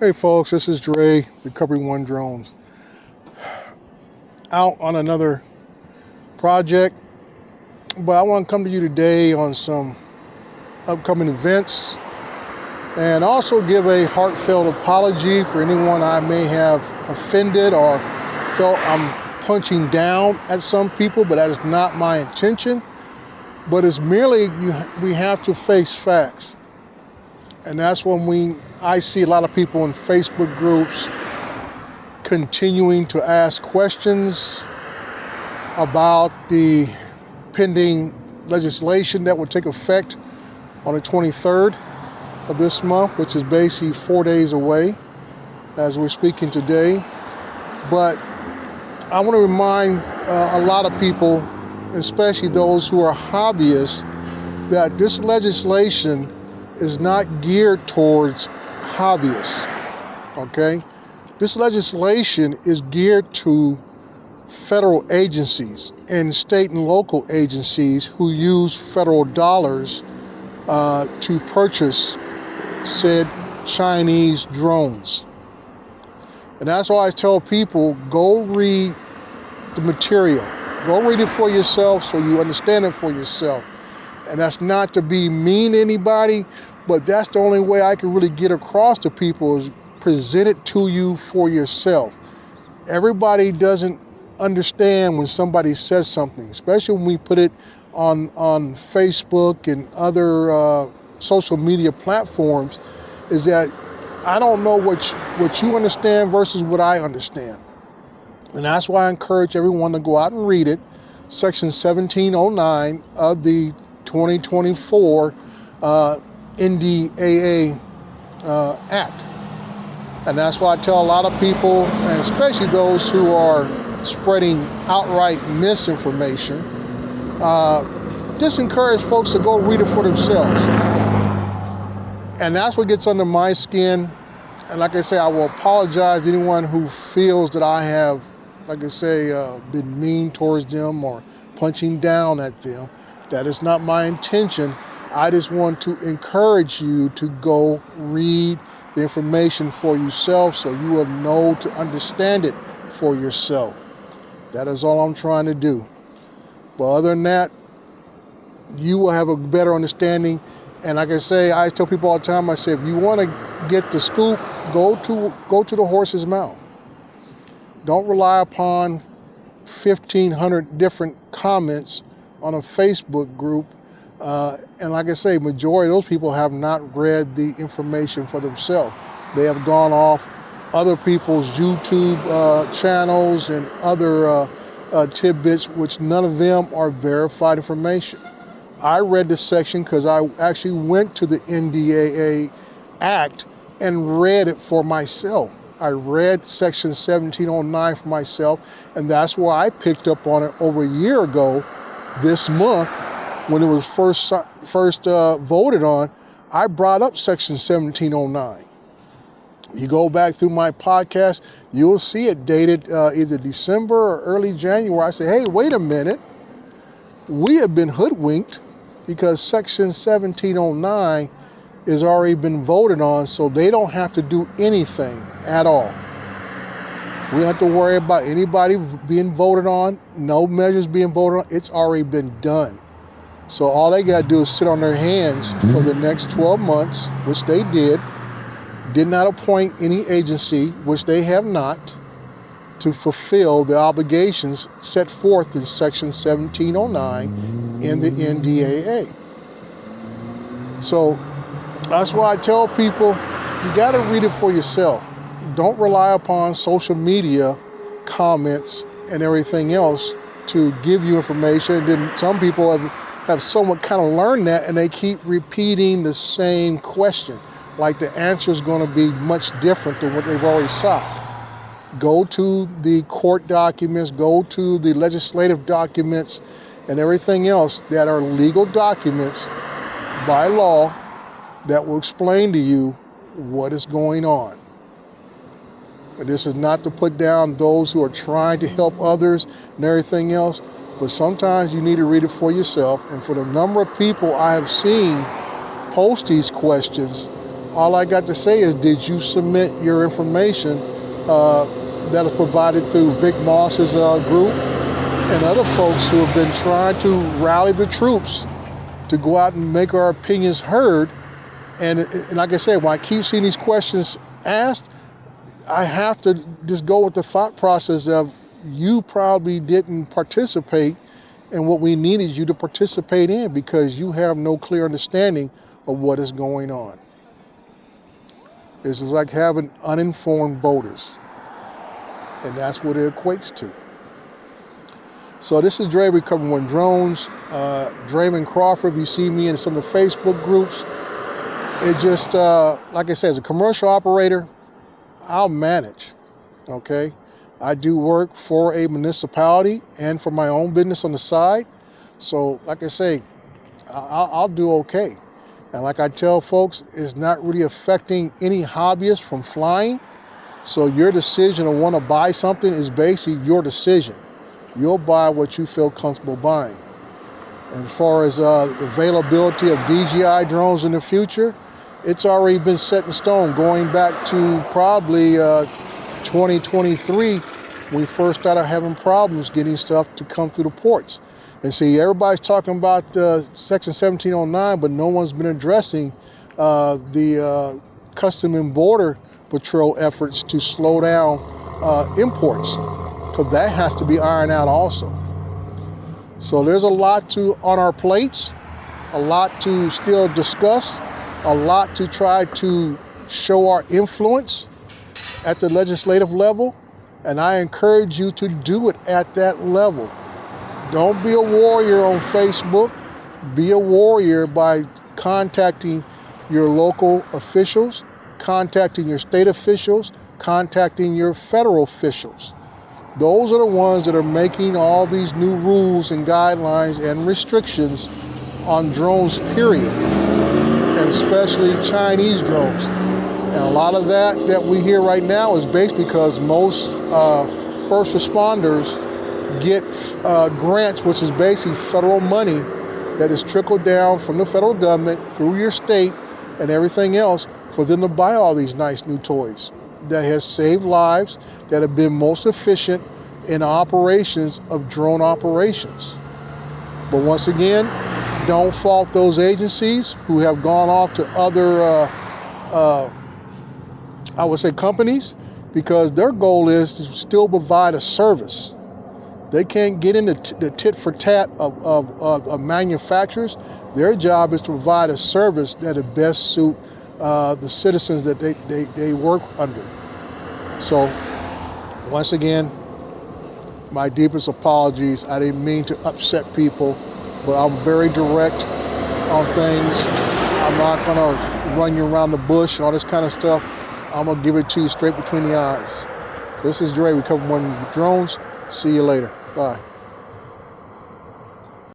Hey folks, this is Dre, Recovery One Drones. Out on another project, but I want to come to you today on some upcoming events and also give a heartfelt apology for anyone I may have offended or felt I'm punching down at some people, but that is not my intention. But it's merely we have to face facts. And that's when I see a lot of people in Facebook groups continuing to ask questions about the pending legislation that will take effect on the 23rd of this month, which is basically 4 days away as we're speaking today. But I want to remind a lot of people, especially those who are hobbyists, that this legislation is not geared towards hobbyists, okay? This legislation is geared to federal agencies and state and local agencies who use federal dollars to purchase said Chinese drones. And that's why I tell people, go read the material. Go read it for yourself so you understand it for yourself. And that's not to be mean to anybody, but that's the only way I can really get across to people is present it to you for yourself. Everybody doesn't understand when somebody says something, especially when we put it on Facebook and other social media platforms, is that I don't know what you understand versus what I understand. And that's why I encourage everyone to go out and read it. Section 1709 of the 2024 NDAA Act. And that's why I tell a lot of people, and especially those who are spreading outright misinformation, just encourage folks to go read it for themselves. And that's what gets under my skin. And like I say, I will apologize to anyone who feels that I have, like I say, been mean towards them or punching down at them. That is not my intention. I just want to encourage you to go read the information for yourself so you will know to understand it for yourself. That is all I'm trying to do. But other than that, you will have a better understanding. And like I say, I tell people all the time, I say, if you want to get the scoop, go to the horse's mouth. Don't rely upon 1,500 different comments on a Facebook group. And like I say, majority of those people have not read the information for themselves. They have gone off other people's YouTube channels and other tidbits, which none of them are verified information. I read this section because I actually went to the NDAA Act and read it for myself. I read Section 1709 for myself, and that's why I picked up on it over a year ago this month when it was first voted on. I brought up Section 1709. You go back through my podcast, you'll see it dated either December or early January. I say, hey, wait a minute. We have been hoodwinked because Section 1709 has already been voted on, so they don't have to do anything at all. We don't have to worry about anybody being voted on, no measures being voted on. It's already been done. So all they got to do is sit on their hands for the next 12 months, which they did not appoint any agency, which they have not, to fulfill the obligations set forth in Section 1709 in the NDAA. So that's why I tell people, you got to read it for yourself. Don't rely upon social media comments and everything else to give you information. And then some people have somewhat kind of learned that, and they keep repeating the same question, like the answer is going to be much different than what they've already sought. Go to the court documents, go to the legislative documents, and everything else that are legal documents by law that will explain to you what is going on. And this is not to put down those who are trying to help others and everything else, but sometimes you need to read it for yourself. And for the number of people I have seen post these questions, all I got to say is, did you submit your information that was provided through Vic Moss's group and other folks who have been trying to rally the troops to go out and make our opinions heard? And like I said, when I keep seeing these questions asked, I have to just go with the thought process of, you probably didn't participate in what we needed you to participate in because you have no clear understanding of what is going on. This is like having uninformed voters, and that's what it equates to. So this is Dre, Recovering One Drones. Draymond Crawford, if you see me in some of the Facebook groups, it just, like I said, as a commercial operator, I'll manage, okay? I do work for a municipality and for my own business on the side. So like I say, I'll do okay. And like I tell folks, it's not really affecting any hobbyists from flying. So your decision to want to buy something is basically your decision. You'll buy what you feel comfortable buying. And as far as the availability of DJI drones in the future, it's already been set in stone going back to probably 2023, when we first started having problems getting stuff to come through the ports. And see, everybody's talking about Section 1709, but no one's been addressing the Custom and Border Patrol efforts to slow down imports, because that has to be ironed out also. So there's a lot on our plates, a lot to still discuss, a lot to try to show our influence at the legislative level, and I encourage you to do it at that level. Don't be a warrior on Facebook. Be a warrior by contacting your local officials, contacting your state officials, contacting your federal officials. Those are the ones that are making all these new rules and guidelines and restrictions on drones, period, and especially Chinese drones. And a lot of that we hear right now is based because most first responders get grants, which is basically federal money that is trickled down from the federal government through your state and everything else for them to buy all these nice new toys that has saved lives, that have been most efficient in operations of drone operations. But once again, don't fault those agencies who have gone off to other I would say companies, because their goal is to still provide a service. They can't get into the tit for tat of manufacturers. Their job is to provide a service that would best suit the citizens that they work under. So once again, my deepest apologies. I didn't mean to upset people, but I'm very direct on things. I'm not gonna run you around the bush and all this kind of stuff. I'm gonna give it to you straight between the eyes. So this is Dre, Recovering One Drones. See you later. Bye.